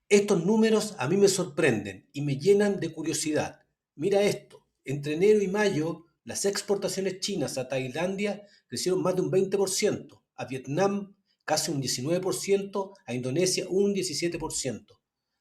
Estos números a mí me sorprenden y me llenan de curiosidad. Mira esto, entre enero y mayo las exportaciones chinas a Tailandia crecieron más de un 20%, a Vietnam casi un 19%, a Indonesia un 17%.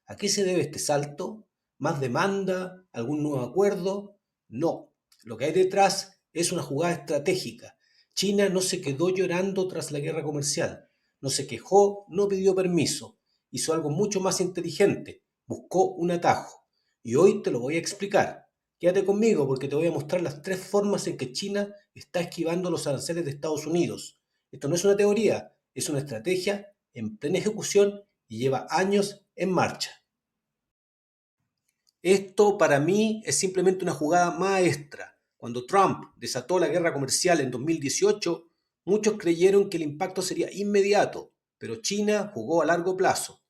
¿A qué se debe este salto? ¿Más demanda? ¿Algún nuevo acuerdo? No, lo que hay detrás es una jugada estratégica. China no se quedó llorando tras la guerra comercial, no se quejó, no pidió permiso, hizo algo mucho más inteligente, buscó un atajo. Y hoy te lo voy a explicar. Quédate conmigo porque te voy a mostrar las tres formas en que China está esquivando los aranceles de Estados Unidos. Esto no es una teoría, es una estrategia en plena ejecución y lleva años en marcha. Esto para mí es simplemente una jugada maestra. Cuando Trump desató la guerra comercial en 2018, muchos creyeron que el impacto sería inmediato, pero China jugó a largo plazo.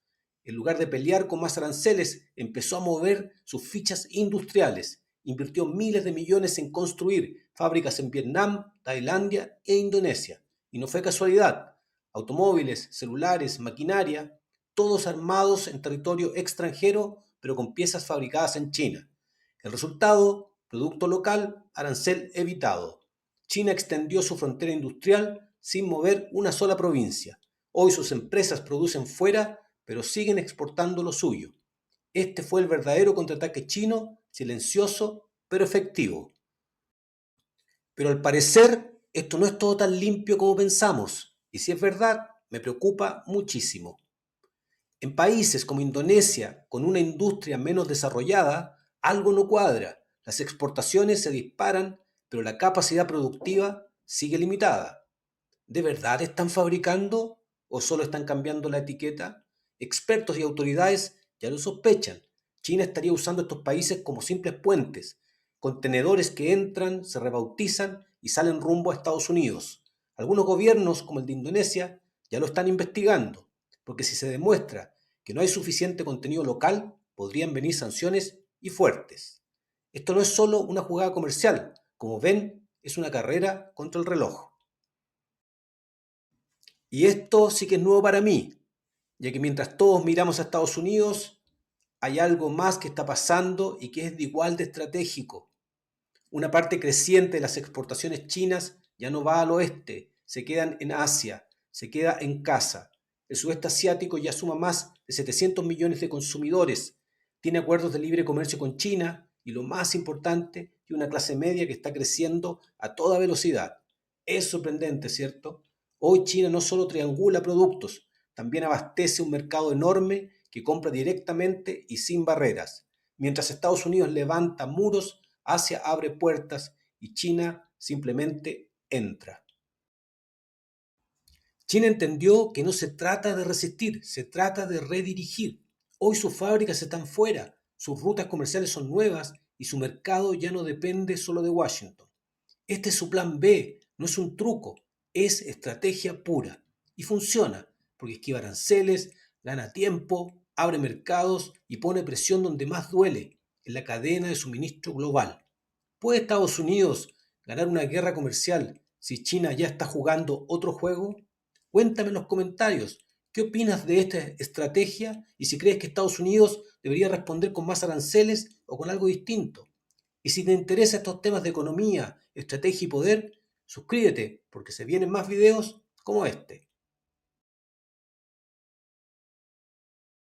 En lugar de pelear con más aranceles, empezó a mover sus fichas industriales. Invirtió miles de millones en construir fábricas en Vietnam, Tailandia e Indonesia. Y no fue casualidad. Automóviles, celulares, maquinaria, todos armados en territorio extranjero, pero con piezas fabricadas en China. El resultado, producto local, arancel evitado. China extendió su frontera industrial sin mover una sola provincia. Hoy sus empresas producen fuera, pero siguen exportando lo suyo. Este fue el verdadero contraataque chino, silencioso, pero efectivo. Pero al parecer, esto no es todo tan limpio como pensamos. Y si es verdad, me preocupa muchísimo. En países como Indonesia, con una industria menos desarrollada, algo no cuadra. Las exportaciones se disparan, pero la capacidad productiva sigue limitada. ¿De verdad están fabricando o solo están cambiando la etiqueta? Expertos y autoridades ya lo sospechan. China estaría usando estos países como simples puentes, contenedores que entran, se rebautizan y salen rumbo a Estados Unidos. Algunos gobiernos, como el de Indonesia, ya lo están investigando, porque si se demuestra que no hay suficiente contenido local, podrían venir sanciones y fuertes. Esto no es solo una jugada comercial, como ven, es una carrera contra el reloj. Y esto sí que es nuevo para mí, ya que mientras todos miramos a Estados Unidos, hay algo más que está pasando y que es de igual de estratégico. Una parte creciente de las exportaciones chinas ya no va al oeste, se quedan en Asia, se queda en casa. El sudeste asiático ya suma más de 700 millones de consumidores, tiene acuerdos de libre comercio con China y lo más importante, tiene una clase media que está creciendo a toda velocidad. Es sorprendente, ¿cierto? Hoy China no solo triangula productos, también abastece un mercado enorme que compra directamente y sin barreras. Mientras Estados Unidos levanta muros, Asia abre puertas y China simplemente entra. China entendió que no se trata de resistir, se trata de redirigir. Hoy sus fábricas están fuera, sus rutas comerciales son nuevas y su mercado ya no depende solo de Washington. Este es su plan B, no es un truco, es estrategia pura. Y funciona, porque esquiva aranceles, gana tiempo, abre mercados y pone presión donde más duele, en la cadena de suministro global. ¿Puede Estados Unidos ganar una guerra comercial si China ya está jugando otro juego? Cuéntame en los comentarios, ¿qué opinas de esta estrategia y si crees que Estados Unidos debería responder con más aranceles o con algo distinto? Y si te interesan estos temas de economía, estrategia y poder, suscríbete porque se vienen más videos como este.